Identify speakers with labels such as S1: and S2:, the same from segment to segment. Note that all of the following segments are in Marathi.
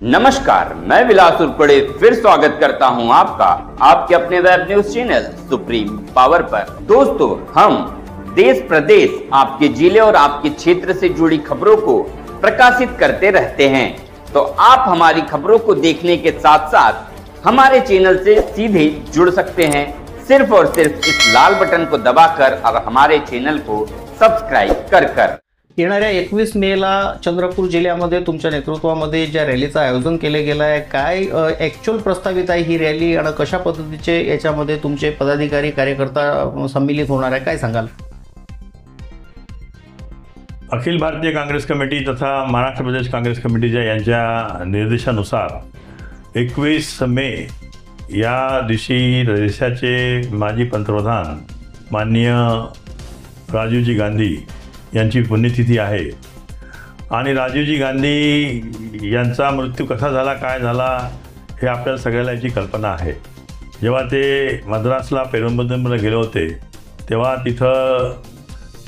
S1: नमस्कार, मैं विलास उर्पड़े फिर स्वागत करता हूं आपका आपके अपने web news channel supreme power पर। दोस्तों, हम देश प्रदेश, आपके जिले और आपके क्षेत्र से जुड़ी खबरों को प्रकाशित करते रहते हैं। तो आप हमारी खबरों को देखने के साथ साथ हमारे चैनल से सीधे जुड़ सकते हैं, सिर्फ और सिर्फ इस लाल बटन को दबाकर और हमारे चैनल को सब्सक्राइब कर।
S2: येणाऱ्या 21 मेला चंद्रपूर जिल्ह्यामध्ये तुमच्या नेतृत्वामध्ये ज्या रॅलीचं आयोजन केले गेलं आहे, काय ॲक्च्युअल प्रस्तावित आहे ही रॅली आणि कशा पद्धतीचे याच्यामध्ये तुमचे पदाधिकारी कार्यकर्ता सम्मिलित होणार आहे, काय सांगाल?
S3: अखिल भारतीय काँग्रेस कमिटी तथा महाराष्ट्र प्रदेश काँग्रेस कमिटीच्या यांच्या निर्देशानुसार 21 मे या दिवशी देशाचे माजी पंतप्रधान माननीय राजीवजी गांधी यांची पुण्यतिथी आहे आणि राजीवजी गांधी यांचा मृत्यू कसा झाला, काय झाला हे आपल्याला सगळ्याला याची कल्पना आहे। जेव्हा ते मद्रासला पेरुंबदूरमध्ये गेले होते तेव्हा तिथं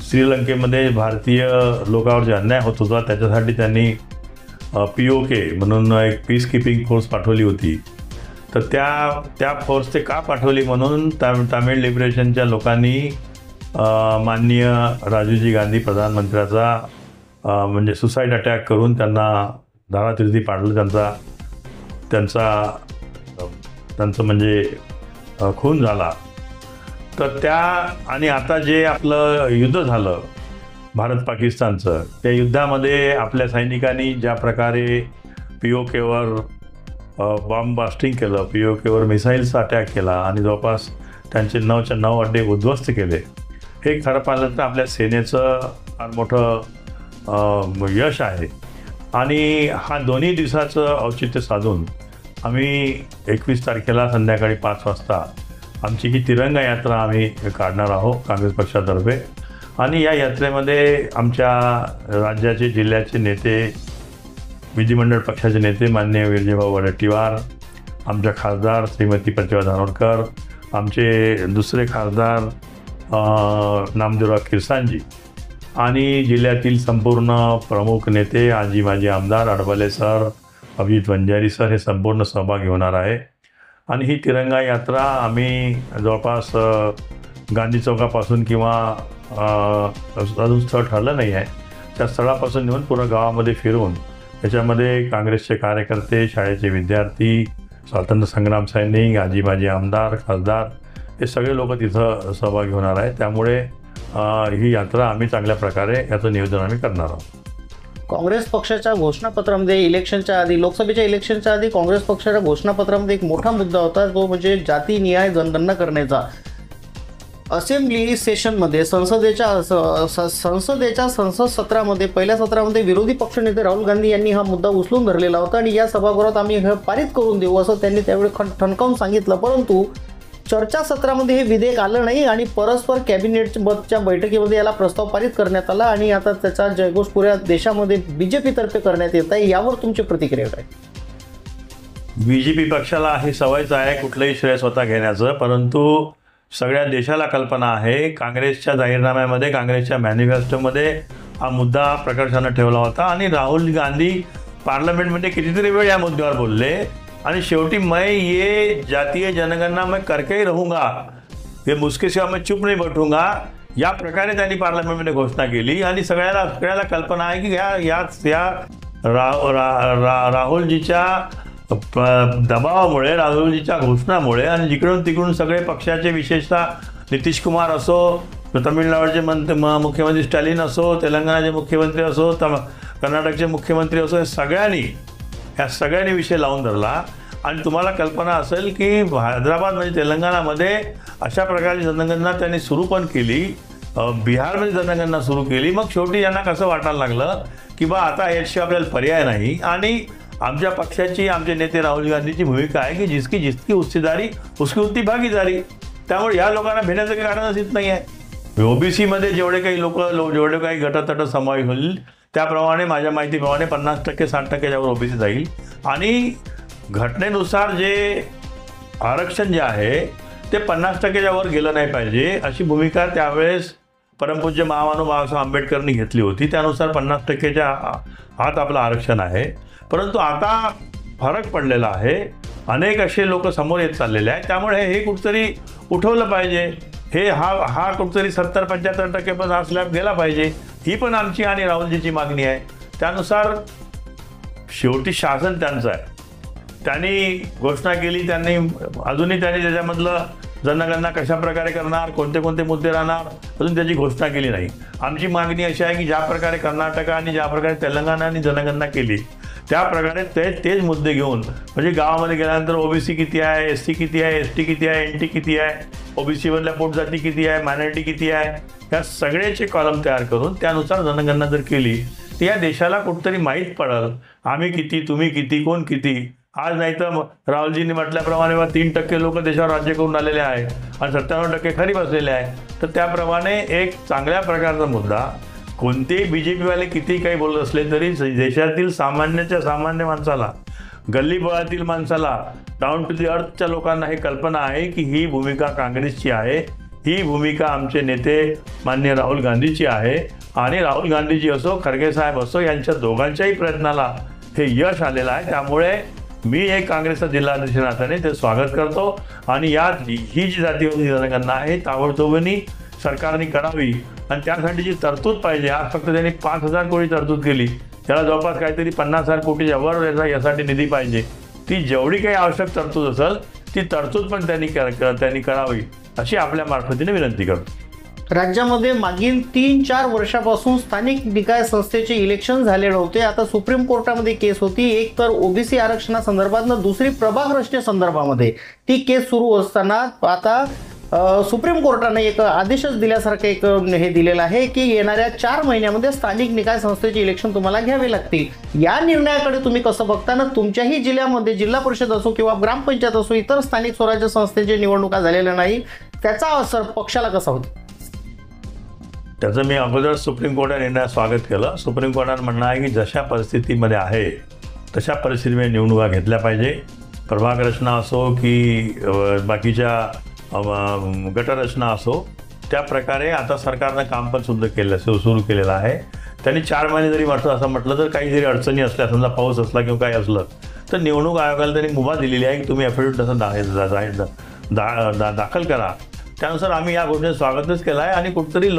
S3: श्रीलंकेमध्ये भारतीय लोकांवर जे अन्याय होत होता त्याच्यासाठी त्यांनी POK म्हणून एक पीस कीपिंग फोर्स पाठवली होती। तर त्या फोर्स ते का पाठवली म्हणून तामिळ लिबरेशनच्या लोकांनी माननीय राजीवजी गांधी प्रधानमंत्र्याचा म्हणजे सुसाईड अटॅक करून त्यांना धारातीर्थी पाडलं, त्यांचं म्हणजे खून झाला। तर त्या आणि आता जे आपलं युद्ध झालं भारत पाकिस्तानचं, त्या युद्धामध्ये आपल्या सैनिकांनी ज्या प्रकारे POKवर बॉम्ब ब्लास्टिंग केलं, POKवर मिसाईल्सचा अटॅक केला आणि जवळपास त्यांचे 9च्या 9 अड्डे उद्ध्वस्त केले, हे खरं पाहिलं तर आपल्या सेनेचं फार मोठं यश आहे। आणि हा दोन्ही दिवसाचं औचित्य साधून आम्ही 21 तारखेला संध्याकाळी 5 वाजता आमची ही तिरंगा यात्रा आम्ही काढणार आहोत काँग्रेस पक्षातर्फे। आणि या यात्रेमध्ये आमच्या राज्याचे जिल्ह्याचे नेते, विधिमंडळ पक्षाचे नेते माननीय विजयभाऊ वडेट्टीवार, आमच्या खासदार श्रीमती प्रतिभा धानोरकर, आमचे दुसरे खासदार नामदेवराव किरसांजी आणि जिल्ह्यातील संपूर्ण प्रमुख नेते, आजी माजी आमदार अडबले सर, अभिजित वंजारी सर हे संपूर्ण सहभागी होणार आहे। आणि ही तिरंगा यात्रा आम्ही जवळपास गांधी चौकापासून किंवा अजून स्थळ ठरलं नाही आहे त्या स्थळापासून नेऊन पूर्ण गावामध्ये फिरून त्याच्यामध्ये काँग्रेसचे कार्यकर्ते, शाळेचे विद्यार्थी, स्वातंत्र्य संग्राम सैनिक, आजी माजी आमदार, खासदार हे सगळे लोक तिथं सहभागी होणार आहे। त्यामुळे ही यात्रा आम्ही चांगल्या प्रकारे याचं नियोजन आम्ही करणार आहोत।
S2: काँग्रेस पक्षाच्या घोषणापत्रामध्ये इलेक्शनच्या आधी, लोकसभेच्या इलेक्शनच्या आधी काँग्रेस पक्षाच्या घोषणापत्रामध्ये एक मोठा मुद्दा होता, तो म्हणजे जातीनिहाय जनगणना करण्याचा। असेंब्ली सेशनमध्ये संसदेच्या संसद सत्रामध्ये पहिल्या सत्रामध्ये विरोधी पक्षनेते राहुल गांधी यांनी हा मुद्दा उचलून धरलेला होता आणि या सभागृहात आम्ही हे पारित करून देऊ असं त्यांनी त्यावेळी ठणकावून सांगितलं। परंतु चर्चा सत्रामध्ये हे विधेयक आलं नाही आणि परस्पर कॅबिनेटच्या बैठकीमध्ये याला प्रस्ताव पारित करण्यात आला आणि आता त्याचा जयघोष पुऱ्या देशामध्ये BJP तर्फे करण्यात येत आहे। यावर तुमची प्रतिक्रिया काय?
S3: BJP पक्षाला ही सवयच आहे कुठलंही श्रेय स्वतः घेण्याचं, परंतु सगळ्या देशाला कल्पना आहे काँग्रेसच्या जाहीरनाम्यामध्ये, काँग्रेसच्या मॅनिफेस्टोमध्ये हा मुद्दा प्रकर्षानं ठेवला होता आणि राहुल गांधी पार्लमेंटमध्ये कितीतरी वेळ या मुद्द्यावर बोलले आणि शेवटी मैं ये जातीय जनगणना मैं करके ही रहूँगा, ये मुझके सिवा मैं चुप नहीं बैठूंगा, या प्रकारे त्यांनी पार्लमेंटमध्ये घोषणा केली। आणि सगळ्याला कल्पना आहे की या राहुलजीच्या दबावामुळे, राहुलजीच्या घोषणामुळे आणि जिकडून तिकडून सगळे पक्षाचे, विशेषतः नितीश कुमार असो, तमिळनाडूचे मुख्यमंत्री स्टॅलिन असो, तेलंगणाचे मुख्यमंत्री असो, कर्नाटकचे मुख्यमंत्री असो, या सगळ्यांनी विषय लावून धरला। आणि तुम्हाला कल्पना असेल की हैदराबाद म्हणजे तेलंगणामध्ये अशा प्रकारची जनगणना त्यांनी सुरू पण केली, बिहारमध्ये जनगणना सुरू केली। मग शेवटी यांना कसं वाटायला लागलं की बा आता याशिवाय आपल्याला पर्याय नाही। आणि आमच्या पक्षाची, आमचे नेते राहुल गांधीची भूमिका आहे की जिसकी हिस्सेदारी उसकी उतनी भागीदारी। त्यामुळे या लोकांना भेटण्याचं काही कारणच येत नाही आहे। OBCमध्ये जेवढे काही गटतट समावेश होईल त्याप्रमाणे माझ्या माहितीप्रमाणे 50% 60% यावर OBC जाईल आणि घटनेनुसार जे आरक्षण जे आहे ते 50%च्या वर गेलं नाही पाहिजे अशी भूमिका त्यावेळेस परमपूज्य महामानव बाबासाहेब आंबेडकरांनी घेतली होती। त्यानुसार 50%च्या आत आपलं आरक्षण आहे। परंतु आता फरक पडलेला आहे. अनेक असे लोक समोर येत चाललेले आहेत. त्यामुळे हे कुठतरी उठवलं पाहिजे. हे हा कुठतरी 70-75% पण हा स्लॅब गेला पाहिजे. ही पण आमची आणि राहुलजीची मागणी आहे. त्यानुसार शेवटी शासन त्यांचं आहे. त्यांनी घोषणा केली, त्यांनी त्याच्यामधलं जनगणना कशा प्रकारे करणार, कोणते कोणते मुद्दे राहणार, अजून त्याची घोषणा केली नाही. आमची मागणी अशी आहे की ज्या प्रकारे कर्नाटक आणि ज्या प्रकारे तेलंगणाने जनगणना केली त्या प्रकारे तेच मुद्दे घेऊन, म्हणजे गावामध्ये गेल्यानंतर ओबीसी किती आहे, एससी किती आहे, एसटी किती आहे, एनटी किती आहे, ओबीसी मधल्या पोटजाती किती आहे, मायनॉरिटी किती आहे, या सगळ्याचे कॉलम तयार करून त्यानुसार जनगणना जर केली तर या देशाला कुठंतरी माहीत पडेल आम्ही किती, तुम्ही किती, कोण किती. आज नाही तर राहुलजींनी म्हटल्याप्रमाणे 3% लोक देशावर राज्य करून आलेले आहे आणि 97% खरी बसलेले आहे. तर त्याप्रमाणे एक चांगल्या प्रकारचा मुद्दा, कोणतेही बीजेपीवाले किती काही बोलत असले तरी देशातील सामान्याच्या सामान्य माणसाला, गल्लीबोळातील माणसाला, डाऊन टू दी अर्थच्या लोकांना ही कल्पना आहे की ही भूमिका काँग्रेसची आहे, ही भूमिका आमचे नेते माननीय राहुल गांधीची आहे. आणि राहुल गांधीजी असो, खरगे साहेब असो, यांच्या दोघांच्याही प्रयत्नाला हे यश आलेलं आहे. त्यामुळे मी एक काँग्रेसचा जिल्हाध्यक्ष नात्याने ते स्वागत करतो. आणि यात ही जी जातीवादी जनगणना आहे ताबडतोबीने सरकारने करावी आणि त्यासाठी जी तरतूद पाहिजे, आज फक्त त्यांनी 5,000 कोटी तरतूद केली, त्याला जवळपास काहीतरी 50,000 कोटीच्या वर यासाठी निधी पाहिजे. ती जेवढी काही आवश्यक तरतूद असेल ती तरतूद पण त्यांनी करावी अशी आपल्या मार्फतीने विनंती करतो.
S2: राज्यामध्ये मागील 3-4 वर्षापासून स्थानिक निकाय संस्थेचे इलेक्शन झाले नव्हते. आता सुप्रीम कोर्टामध्ये केस होती. एक तर ओबीसी आरक्षणासंदर्भात, दुसरी प्रभाग रचनेसंदर्भामध्ये ती केस सुरू असताना आता सुप्रीम कोर्टाने एक आदेशच दिल्यासारखं एक हे दिलेलं आहे की येणाऱ्या 4 महिन्यामध्ये स्थानिक निकाय संस्थेचे इलेक्शन तुम्हाला घ्यावे लागतील. या निर्णयाकडे तुम्ही कसं बघता ना? तुमच्याही जिल्ह्यामध्ये जिल्हा परिषद असो किंवा ग्रामपंचायत असो, इतर स्थानिक स्वराज्य संस्थेचे निवडणुका झालेल्या नाही, त्याचा असर पक्षाला कसा होतो?
S3: त्याचं मी अगोदर सुप्रीम कोर्टाने निर्णयात स्वागत केलं. सुप्रीम कोर्टानं म्हणणं आहे की जशा परिस्थितीमध्ये आहे तशा परिस्थितीमध्ये निवडणुका घेतल्या पाहिजे. प्रभाग रचना असो की बाकीच्या गटरचना असो, त्या प्रकारे आता सरकारनं काम पण सुरू केलेलं आहे. त्यांनी 4 महिने जरी असं म्हटलं तर काही जरी अडचणी असल्या, समजा पाऊस असला किंवा काही असलं तर निवडणूक आयोगाला त्यांनी मुभा दिलेली आहे की तुम्ही ॲफिडेव्हिट तसं दाखल करा. त्यानुसार आम्ही या घोषणेचं स्वागतच केलं आहे. आणि कुठंतरी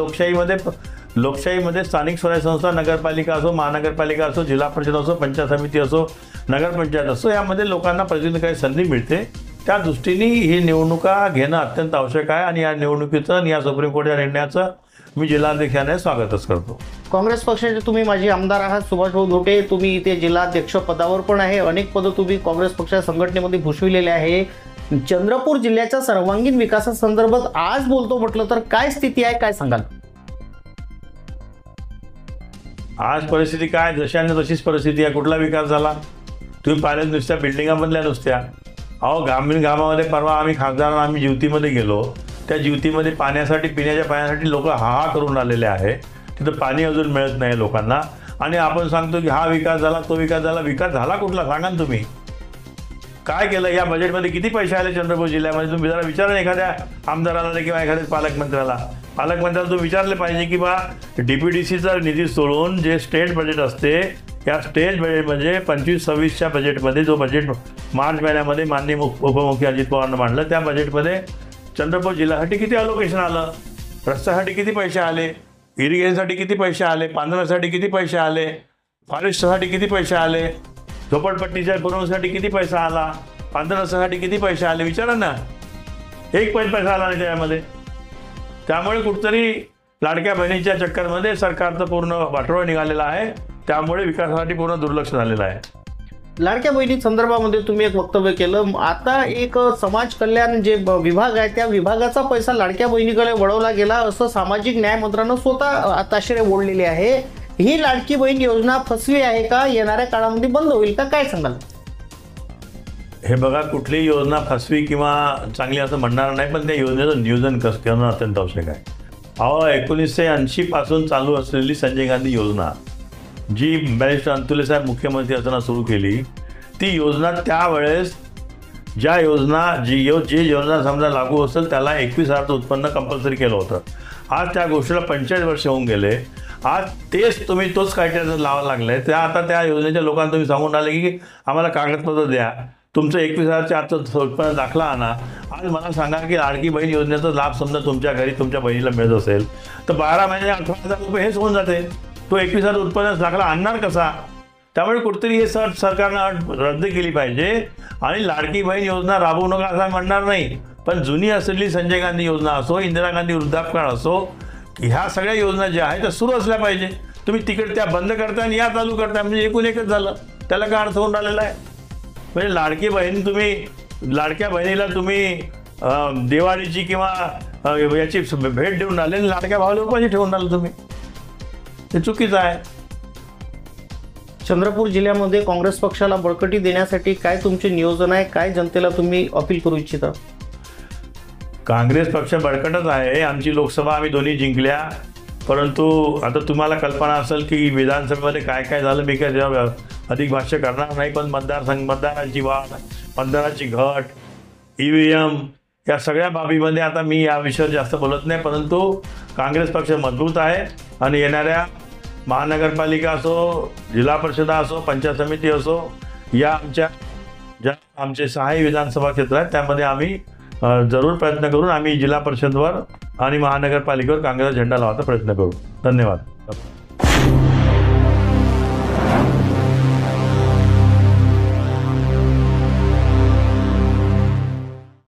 S3: लोकशाहीमध्ये स्थानिक स्वराज्य संस्था, नगरपालिका असो, महानगरपालिका असो, जिल्हा परिषद असो, पंचायत समिती असो, नगरपंचायत असो, यामध्ये लोकांना प्रतिनिधी काही संधी मिळते. त्या दृष्टीने ही निवडणुका घेणं अत्यंत आवश्यक आहे. आणि या निवडणुकीचं आणि या सुप्रीम कोर्टाच्या निर्णयाचं मी जिल्हाध्यक्षाने स्वागतच करतो.
S2: काँग्रेस पक्षाचे तुम्ही माजी आमदार आहात, सुभाषभाऊ धोटे, तुम्ही इथे जिल्हाध्यक्ष पदावर पण आहे. अनेक पदं तुम्ही काँग्रेस पक्षाच्या संघटनेमध्ये भूषविलेले आहे. चंद्रपूर जिल्ह्याच्या सर्वांगीण विकासासंदर्भात आज बोलतो म्हटलं तर काय स्थिती आहे, काय सांगाल?
S3: आज परिस्थिती काय, जशाने तशीच परिस्थिती आहे. कुठला विकास झाला? तुम्ही पाहिलं नुसत्या बिल्डिंगा बनल्या नुसत्या. अहो, ग्रामीण गावामध्ये परवा आम्ही जिवतीमध्ये गेलो. त्या जिवतीमध्ये पाण्यासाठी, पिण्याच्या पाण्यासाठी लोक हा करून आलेले आहे. तिथं पाणी अजून मिळत नाही लोकांना. आणि आपण सांगतो की हा विकास झाला, तो विकास झाला. विकास झाला कुठला सांगा ना तुम्ही? काय केलं या बजेटमध्ये? किती पैसे आले चंद्रपूर जिल्ह्यामध्ये? तुम्ही जरा विचारा एखाद्या आमदाराला किंवा एखाद्या पालकमंत्र्याला तुम्ही विचारले पाहिजे की बा DPDCचा निधी सोडून जे स्टेट बजेट असते, या स्टेट बजेट म्हणजे 25-26च्या बजेटमध्ये, जो बजेट मार्च महिन्यामध्ये माननीय उपमुख्यमंत्री अजित पवारांनी मांडलं, त्या बजेटमध्ये चंद्रपूर जिल्ह्यासाठी किती अलोकेशन आलं, रस्त्यासाठी किती पैसे आले, इरिगेशनसाठी किती पैसे आले, पांढऱ्यासाठी किती पैसे आले, फॉरेस्टसाठी किती पैसे आले, झोपडपट्टीच्या पुरवण्यासाठी किती पैसा आला, पांढरसाठी किती पैसे आले, विचारा ना. एक पैसा आला नाही त्यामध्ये. त्यामुळे कुठतरी लाडक्या बहिणीच्या चक्करमध्ये सरकारचं पूर्ण वाटोळं निघालेलं आहे. त्यामुळे विकासासाठी पूर्ण दुर्लक्ष झालेलं आहे.
S2: लाडक्या बहिणी संदर्भामध्ये तुम्ही एक वक्तव्य केलं. आता एक समाज कल्याण जे विभाग आहे त्या विभागाचा पैसा लाडक्या बहिणीकडे वळवला गेला असं सामाजिक न्याय मंत्र्यानं स्वतः ताशेरे ओढलेले आहे. ही लाडकी बहीण योजना फसवी आहे का? येणाऱ्या काळामध्ये बंद होईल का? काय सांगाल?
S3: हे बघा, कुठलीही योजना फसवी किंवा चांगली असं म्हणणार नाही, पण त्या योजनेचं नियोजन करणं अत्यंत आवश्यक आहे. 1980 पासून चालू असलेली संजय गांधी योजना, जी बॅरिस्टर अंतुले साहेब मुख्यमंत्री असताना सुरू केली, ती योजना त्यावेळेस जी योजना समजा लागू असेल त्याला 21,000चं उत्पन्न कंपल्सरी केलं होतं. आज त्या गोष्टीला 45 वर्ष होऊन गेले. आज तेच तुम्ही तोच क्रायटेरिया लावायला लागले. आता त्या योजनेच्या लोकांना तुम्ही सांगून आले की आम्हाला कागदपत्र द्या, तुमचं 21,000च्या आतचं उत्पन्न दाखला आणा. आज मला सांगा की लाडकी बहीण योजनेचा लाभ समजा तुमच्या घरी तुमच्या बहिणीला मिळत असेल तर 12 महिने 18,000 रुपये हेच होऊन जाते. तो 21,000 उत्पन्न दाखला आणणार कसा? त्यामुळे कुठेतरी हे सरकारनं अट रद्द केली पाहिजे आणि लाडकी बहीण योजना राबवू नका असं म्हणणार नाही. पण जुनी असलेली संजय गांधी योजना असो, इंदिरा गांधी वृद्धापकाळ असो, ह्या सगळ्या योजना ज्या आहेत त्या सुरू असल्या पाहिजे. तुम्ही तिकडे त्या बंद करताय आणि या चालू करताय म्हणजे एकूण एकच झालं. त्याला काय अर्थ होऊन राहिलेला आहे? म्हणजे लाडकी बहीण तुम्ही लाडक्या बहिणीला तुम्ही दिवाळीची किंवा याची भेट देऊन राहिले, लाडक्या भावाला उपाशी ठेवून राहिले तुम्ही. हे चुकीचं आहे.
S2: चंद्रपूर जिल्ह्यामध्ये काँग्रेस पक्षाला बळकटी देण्यासाठी काय तुमचे नियोजन आहे? काय जनतेला तुम्ही अपील करू इच्छिता?
S3: काँग्रेस पक्ष बळकटच आहे. आमची लोकसभा आम्ही दोन्ही जिंकल्या, परंतु आता तुम्हाला कल्पना असेल की विधानसभेमध्ये काय काय झालं. मी काय त्यावर अधिक भाष्य करणार नाही. पण मतदारांची वाढ, मतदाराची घट, EVM या सगळ्या बाबीमध्ये आता मी या विषयावर जास्त बोलत नाही. परंतु काँग्रेस पक्ष मजबूत आहे आणि येणाऱ्या महानगरपालिका असो, जिल्हा परिषदा असो, पंचायत समिती असो, या आमचे 6 विधानसभा क्षेत्र आहेत त्यामध्ये आम्ही जरूर प्रयत्न करून आम्ही जिल्हा परिषदवर आणि महानगरपालिकेवर काँग्रेसचा झेंडा लावायचा प्रयत्न करू. धन्यवाद.